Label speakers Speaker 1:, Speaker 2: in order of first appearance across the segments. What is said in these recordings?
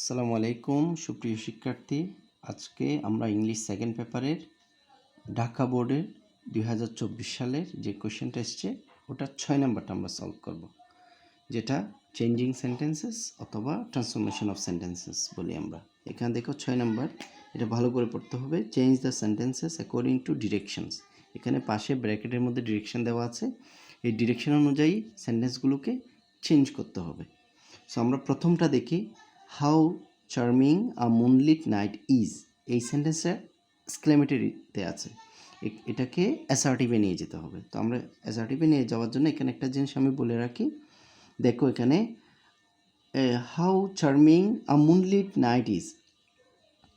Speaker 1: আসসালামু আলাইকুম সুপ্রিয় শিক্ষার্থী। আজকে আমরা ইংলিশ সেকেন্ড পেপারের ঢাকা বোর্ডের 2024 সালের যে কোশ্চেনটা এসছে ওটা 6 নাম্বারটা আমরা সলভ করব, যেটা চেঞ্জিং সেন্টেন্সেস অথবা ট্রান্সফরমেশন অফ সেন্টেন্সেস বলি আমরা। এখানে দেখো 6 নাম্বার, এটা ভালো করে পড়তে হবে। Change the sentences according to directions. এখানে পাশে ব্র্যাকেটের মধ্যে ডিরেকশন দেওয়া আছে, এই ডিরেকশন অনুযায়ী সেন্টেন্সগুলোকে চেঞ্জ করতে হবে। সো আমরা প্রথমটা দেখি, how charming a moonlit night is. এই সেন্টেন্সটা এক্সক্লেমেটরিতে আছে, এটাকে অ্যাসার্টিভে নিয়ে যেতে হবে। তো আমরা অ্যাসার্টিভে নিয়ে যাওয়ার জন্য এখানে একটা জিনিস আমি বলে রাখি, দেখো এখানে how charming a moonlit night is,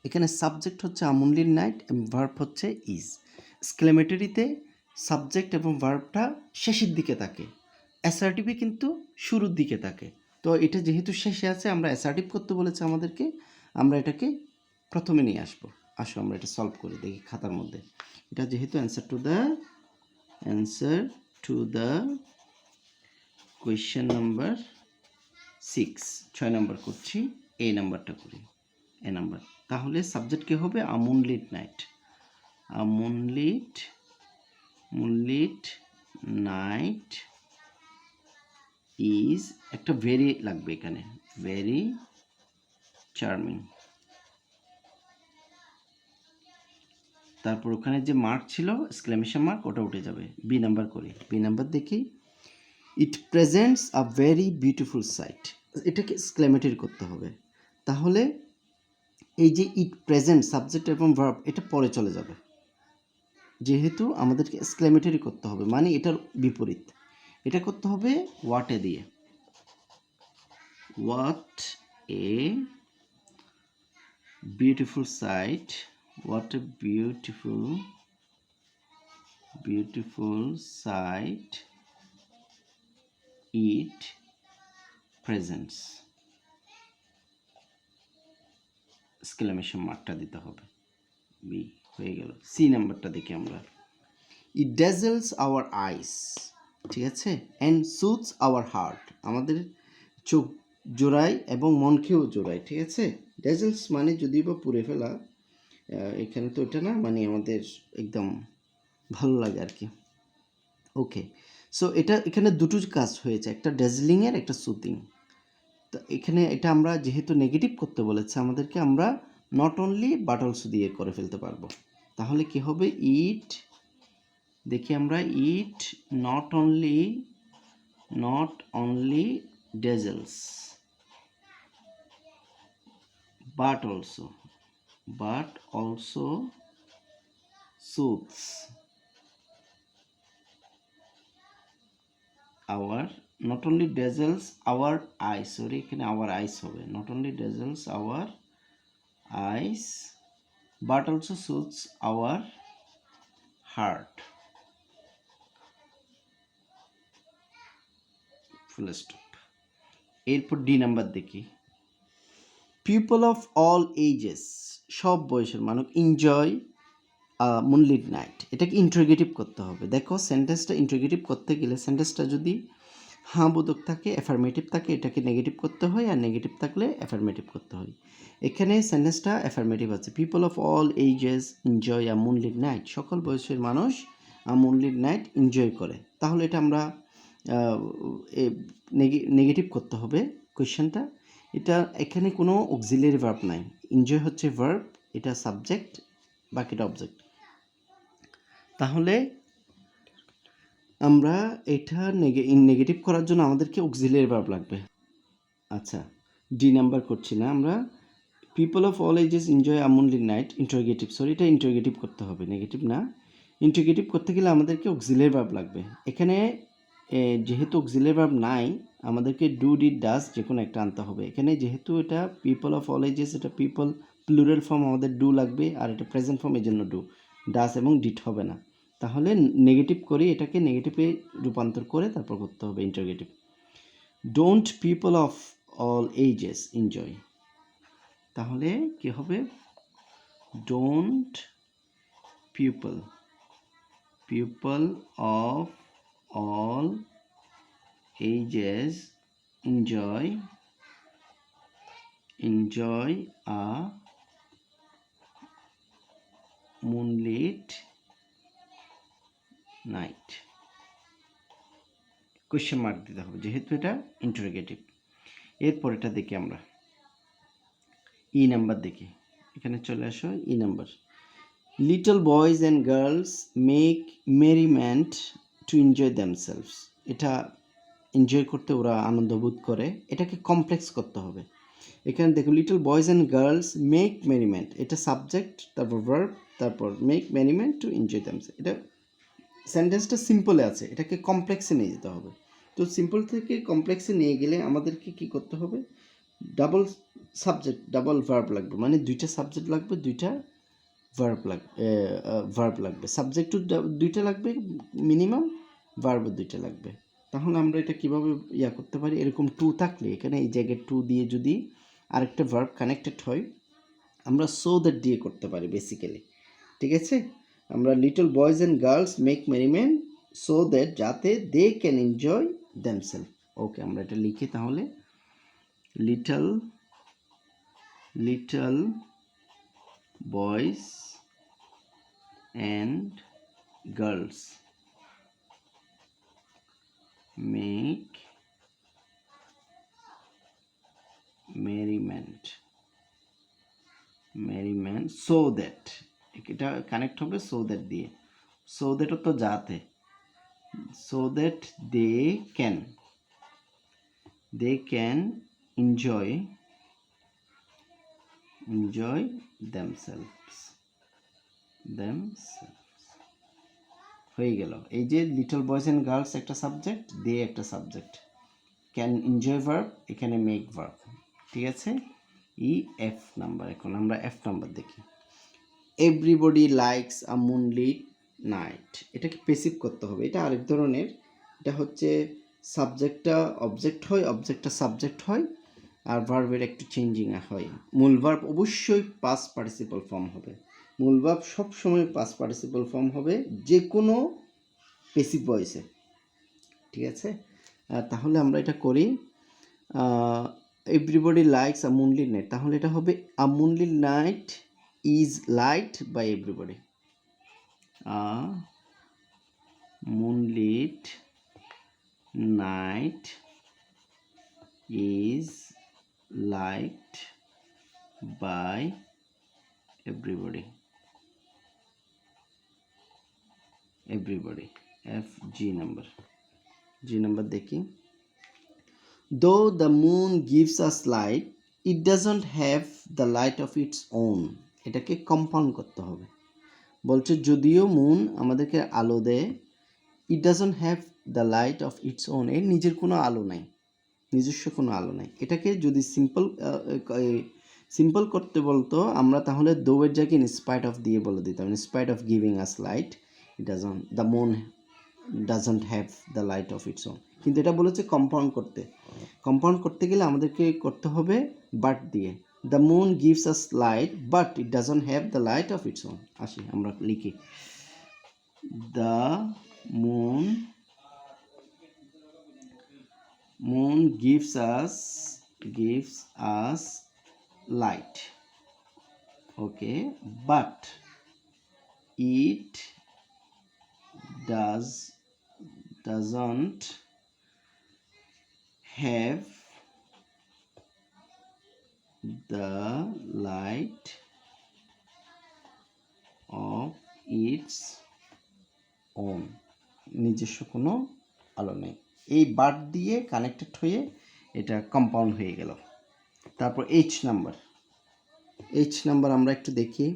Speaker 1: এখানে সাবজেক্ট হচ্ছে আ মুনলিট নাইট এবং ভার্ব হচ্ছে ইজ। এক্সক্লেমেটরিতে সাবজেক্ট এবং ভার্বটা শেষের দিকে থাকে, অ্যাসার্টিভে কিন্তু শুরুর দিকে থাকে। তো এটা যেহেতু শেষে আছে, আমরা অ্যাসার্টিভ করতে বলেছে আমাদেরকে, আমরা এটাকে প্রথমে নিয়ে আসবো। আসো আমরা এটা সলভ করি, দেখি খাতার মধ্যে। এটা যেহেতু answer to the question number 6 number করছি, এই নাম্বারটা করি, এ নাম্বার। তাহলে সাবজেক্ট কি হবে? A moonlit night. A moonlit night is, একটা ভেরি লাগবে এখানে, ভেরি চার্মিং। তারপর ওখানে যে মার্ক ছিল এক্সক্লেমেশন মার্ক, ওটা উঠে যাবে। বি নাম্বার করি, বি নাম্বার দেখি, it presents a very beautiful site. এটাকে এক্সক্লেমেটরি করতে হবে। তাহলে এই যে ইট প্রেজেন্ট সাবজেক্ট এবং ভার্ব, এটা পরে চলে যাবে, যেহেতু আমাদেরকে এক্সক্লেমেটরি করতে হবে, মানে এটার বিপরীত। এটা করতে হবে ওয়াটে দিয়ে, what a beautiful sight, what a beautiful sight it presents, exclamation মার্কটা দিতে হবে। বি হয়ে গেল। সি নাম্বারটা দেখি আমরা, ইট ডেজেলস আওয়ার আইস, ঠিক আছে, অ্যান্ড সুটস আওয়ার হার্ট, আমাদের চোখ জোড়ায় এবং মনকেও জোড়ায়, ঠিক আছে। ডেজেলস মানে যদিও বা পুড়ে ফেলা, এখানে তো এটা না, মানে আমাদের একদম ভালো লাগে আর কি। ওকে, সো এখানে দুটো কাজ হয়েছে, একটা ডেজলিংয়ের, একটা সুথিং। তো এখানে এটা আমরা যেহেতু নেগেটিভ করতে বলেছে আমাদেরকে, আমরা নট অনলি বাট অলসো দিয়ে করে ফেলতে পারবো। তাহলে কি হবে? ইট, দেখি আমরা, it not only dazzles but also soothes our, not only dazzles our eyes, sorry এখানে our eyes হবে, not only dazzles our eyes but also soothes our heart, full stop। এরপর ডি নাম্বার দেখি, people of all ages, সব বয়সের মানুষ enjoy moonlit night. এটাকে interrogative করতে হবে। দেখো সেন্টেন্সটা ইন্টারোগেটিভ করতে গেলে সেন্টেন্সটা যদি হ্যাঁ বোধক থাকে, অ্যাফার্মেটিভ থাকে, এটাকে নেগেটিভ করতে হয়, আর নেগেটিভ থাকলে অ্যাফার্মেটিভ করতে হয়। এখানে সেন্টেন্সটা অ্যাফার্মেটিভ আছে, people of all ages enjoy a moonlit night, সকল বয়সের মানুষ আ মুনলিট নাইট এনজয় করে। তাহলে এটা আমরা নেগেটিভ করতে হবে কোয়েশ্চেনটা। এটা এখানে কোনো অক্সিলিয়ারি ভার্ব নাই, এনজয় হচ্ছে ভার্ব, এটা সাবজেক্ট, বাকিটা অবজেক্ট। তাহলে আমরা এটা নেগেটিভ করার জন্য আমাদেরকে অক্সিলিয়ারি ভার্ব লাগবে। আচ্ছা, ডি নাম্বার করছি না আমরা, people of all ages enjoy a moonlit night, interrogative, sorry এটা ইন্টারোগেটিভ করতে হবে, নেগেটিভ না। ইন্টারোগেটিভ করতে গেলে আমাদেরকে অক্সিলিয়ারি ভার্ব লাগবে। এখানে যেহেতু অক্সিলিয়ারি ভার্ব নাই, আমাদেরকে ডু, ডিড, ডাজ যে কোনো একটা আনতে হবে। এখানে যেহেতু এটা পিপল অফ অল এজেস, এটা পিপল প্লুরাল ফর্ম, আমাদের ডু লাগবে, আর এটা প্রেজেন্ট ফর্ম, এই জন্য ডু, ডাজ এবং ডিড হবে না। তাহলে নেগেটিভ করি, এটাকে নেগেটিভে রূপান্তর করে তারপর করতে হবে interrogative. Don't people of all ages enjoy, তাহলে কি হবে? Don't people of all ages enjoy enjoy a moonlit night, question mark দিতে হবে যেহেতু এটা ইন্টারোগেটিভ। এরপর এটা দেখি আমরা ই নাম্বার দেখি, এখানে চলে আসো E number. Little boys and girls make merriment to enjoy themselves, এটা এনজয় করতে ওরা আনন্দ বোধ করে, এটাকে কমপ্লেক্স করতে হবে। এখানে দেখো little boys and girls make merriment, এটা সাবজেক্ট, তারপর ভার্ব, তারপর make merriment to enjoy themselves. এটা সেন্টেন্সটা সিম্পলে আছে, এটাকে কমপ্লেক্সে নিয়ে যেতে হবে। তো সিম্পল থেকে কমপ্লেক্সে নিয়ে গেলে আমাদেরকে কি করতে হবে, ডাবল সাবজেক্ট ডাবল ভার্ব লাগবে, মানে দুইটা সাবজেক্ট লাগবে, দুইটা ভার্ব লাগবে, সাবজেক্টও দুইটা লাগবে মিনিমাম, ভার্বও দুইটা লাগবে। তাহলে আমরা এটা কিভাবে করতে পারি, এরকম টু থাকলে এখানে এই জায়গায় টু দিয়ে যদি আরেকটা ভার্ব কানেক্টেড হয়, আমরা সো দ্যাট দিয়ে করতে পারি বেসিক্যালি। ঠিক আছে, আমরা little boys and girls make merriment so that, যাতে they can enjoy themselves. Okay, আমরা এটা লিখি তাহলে, little boys and girls make merriment so that, এটা কানেক্ট হবে so that দিয়ে, so that তো যাতে, so that they can enjoy themselves হয়ে গেল। এই যে লিটল বয়েজ অ্যান্ড গার্লস একটা সাবজেক্ট, দে একটা সাবজেক্ট, ক্যান এনজয় ভার্ব, এখানে মেক ভার্ব। ঠিক আছে, ই এফ নাম্বার। এখন আমরা এফ নাম্বার দেখি। Everybody likes a moonlit night, এটাকে পেসিভ করতে হবে, এটা আরেক ধরনের। এটা হচ্ছে সাবজেক্টটা অবজেক্ট হয়, অবজেক্টটা সাবজেক্ট হয়, আর ভার্বের একটু চেঞ্জিং হয়। মূল ভার্ব অবশ্যই পাস্ট পার্টিসিপল ফর্ম হবে, মূল ভার্ব সবসময় পাস্ট পার্টিসিপল ফর্ম হবে যে কোনো পেসিভ ভয়েসে। ঠিক আছে, তাহলে আমরা এটা করি। Everybody likes a moonlit night, তাহলে এটা হবে a moonlit night is liked by everybody. A moonlit night is liked by everybody. F G number দেখি। Though the moon gives us light, it doesn't have the light of its own, এটাকে compound করতে হবে। বলছে যদিও moon আমাদেরকে আলো দেয়, it doesn't have the light of its on, এর নিজের কোনো আলো নাই, নিজস্ব কোনো আলো নাই। এটাকে যদি সিম্পল করতে বলতো আমরা, তাহলে দো এর জায়গায় ইনস্পাইট অফ দিয়ে বলে দিতাম, in spite of giving us light, the moon doesn't have the light of its own. কিন্তু এটা বলেছে কম্পাউন্ড করতে গেলে আমাদেরকে করতে হবে বাট দিয়ে। The moon gives us light but it doesn't have the light of its on. আসি আমরা লিখি, the moon gives us light, okay, but it doesn't have the light of its own, নিজস্ব কোনো আলো নেই। এই বাট দিয়ে কানেক্টেড হয়ে এটা কম্পাউন্ড হয়ে গেল। তারপর এইচ নাম্বার আমরা একটু দেখি।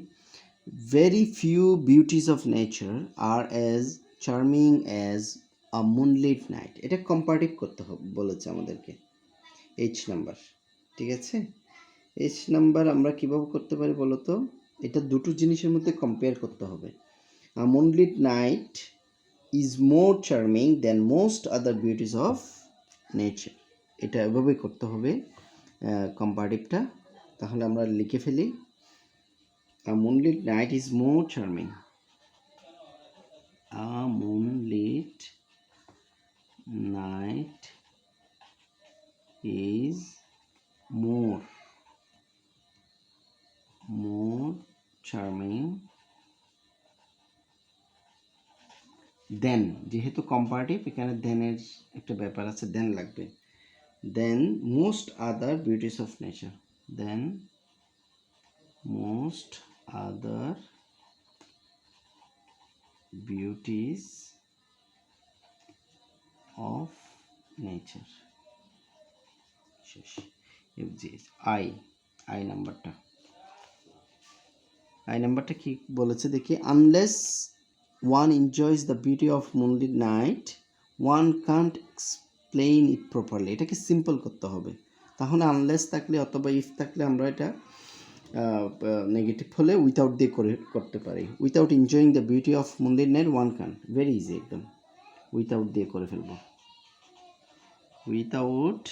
Speaker 1: Very few beauties of nature are as charming as a moonlit night, এটা কম্পারেটিভ করতে হবে বলেছে আমাদেরকে, এইচ নাম্বার। ঠিক আছে, এইচ নাম্বার আমরা কীভাবে করতে পারি বলো তো, এটা দুটো জিনিসের মধ্যে কম্পেয়ার করতে হবে। A moonlit night is more charming than most other beauties of nature, এটা এভাবে করতে হবে কম্পারেটিভটা। তাহলে আমরা লিখে ফেলি, a moonlit night is more charming, a moonlit night is more charming. Then, যেহেতু কম্পারেটিভ এখানে দেনের একটা ব্যাপার আছে, দেন লাগবে। Then most other beauties of nature, then most other beauties of nature. শেষ। আই নাম্বারটা কি বলেছে দেখি, unless one enjoys the beauty of moonlit night one can't explain it properly. এটাকে সিম্পল করতে হবে, তাহলে আনলেস থাকলে অথবা ইফ থাকলে আমরা এটা নেগেটিভ হলে উইথাউট দিয়ে করতে পারি। Without enjoying the beauty of moonlit night one can't, very easy, একদম উইথাউট দিয়ে করে ফেলবো। Without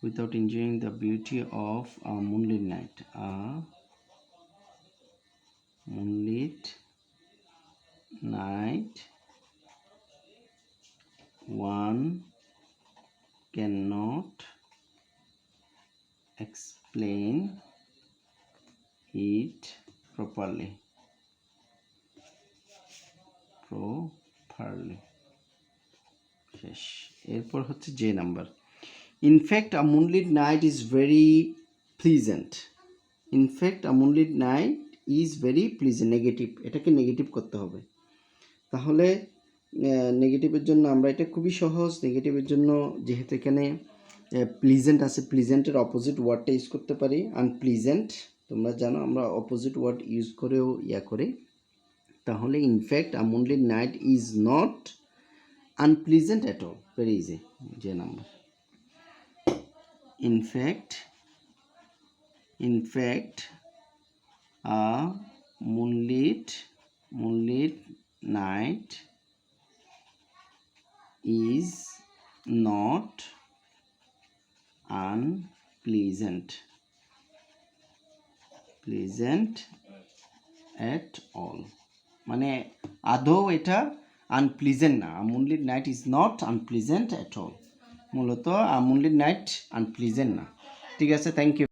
Speaker 1: without enjoying the beauty of a moonlit night one cannot explain it properly. শেষ। এরপর হচ্ছে যে number, in fact a moonlit night is very pleasant. In fact a moonlit night is very pleasant, negative, এটাকে negative করতে হবে। তাহলে নেগেটিভের জন্য আমরা, এটা খুবই সহজ, নেগেটিভের জন্য যেহেতু এখানে প্লিজেন্ট আছে, প্লিজেন্টের অপোজিট ওয়ার্ডটা ইউজ করতে পারি আনপ্লিজেন্ট। তোমরা জানো আমরা অপোজিট ওয়ার্ড ইউজ করেও করি। তাহলে in fact a moonlit night is not unpleasant at all, very easy, J number. In fact a moonlit night is not unpleasant at all, মানে আদৌ এটা আনপ্লিজেন্ট না। Moonlit night is not unpleasant at all, মূলত moonlit night unpleasant না। ঠিক আছে, thank you.